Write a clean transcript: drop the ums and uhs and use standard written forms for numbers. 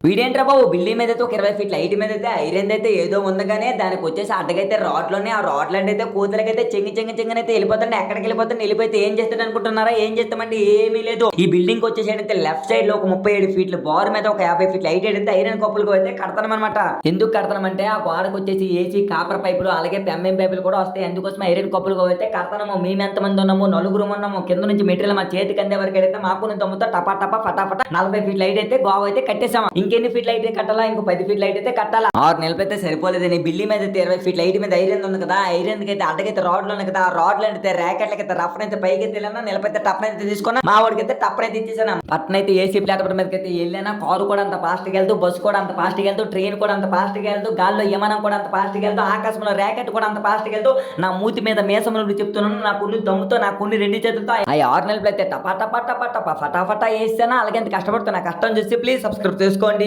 వీడేంట్రా బాబు building మీద అయితే ఒక 20 ఫీట్ల హైట్ మీద అయితే ఐరన్ అయితే ఏదో ఉంది కానీ దానికి వచ్చేసి అడ్డగైతే రాడ్లోనే ఆ రాడ్లు అంటే అయితే కూతులకైతే చెంగి అయితే వెళ్ళిపోతాండి. ఎక్కడికి వెళ్ళిపోతాండి, వెళ్ళిపోతే ఏం చేస్తాడు అనుకుంటున్నారా? ఏం చేస్తామంటే ఏమీ లేదు. ఈ బిల్డింగ్ వచ్చేసి అయితే లెఫ్ట్ సైడ్ లో ఒక 37 ఫీట్ల బార్ మీద ఒక 50 ఫీట్ల హైట్ అయితే ఐరన్ కప్పులు అయితే కడతాం అనమాట. ఎందుకు కడతామంటే ఆ గోడకు వచ్చేసి ఏసీ కాపర్ పైపులు అలాగే పెంబెం పైపులు కూడా వస్తాయి. అందుకోసం ఐరన్ కప్పులు అయితే కడతాము. మేము ఎంతమంది ఉన్నాము, నలుగురు ఉన్నాము. కింద నుంచి మెటీరియల్ మా చేతికి అందే వరకు అయితే మాకు దమ్ముతో టపా టపా ఫటాఫట 40 ఫీట్ల హైట్ అయితే గోవ అయితే కట్టేసాము. ఇంకెన్ని ఫీట్ల అయితే కట్టాలా? ఇంకో 10 ఫీట్ల హైట్ అయితే కట్టాలా. 6 నెలలు అయితే సరిపోలేదని బిల్డింగ్ మీద అయితే 20 ఫీట్ల హైట్ మీద ఐరన్ ఉంది కదా, ఐరన్ అయితే అడ్డకైతే రాడ్లు ఉన్నాయి కదా, ఆ రాడ్లు అంటే ర్యాకెట్లకైతే రఫ్ అయితే పైకి అయితే వెళ్ళినా నిలబైతే టప్ అయితే తీసుకున్నా. మా వాడికి అయితే టప్ అయితే ఇచ్చేసాను. పట్న అయితే ఏసీ ప్లాట్ఫామ్ మీదకి అయితే వెళ్ళినా కారు కూడా అంత ఫాస్ట్ గా వెళ్తూ, బస్సు కూడా అంత ఫాస్ట్ గా వెళ్తూ, ట్రైన్ కూడా అంత ఫాస్ట్ గా వెళ్తూ, గాల్లో విమానం కూడా అంత ఫాస్ట్ గా వెళ్తూ, ఆకాశంలో ర్యాకెట్ కూడా అంత ఫాస్ట్ గా వెళ్తూ, నా మూతి మీద మేసములు చెప్తున్నాను. నా కొన్ని దమ్ముతో నా కొన్ని 2 చేతులతో ఆ 6 నెలలు అయితే టపా టపా టపా టపా ఫటాఫటా వేసానా. అలాగే కష్టపడుతున్నా. కష్టం చూసి ప్లీజ్ సబ్స్క్రైబ్ చేసుకోండి.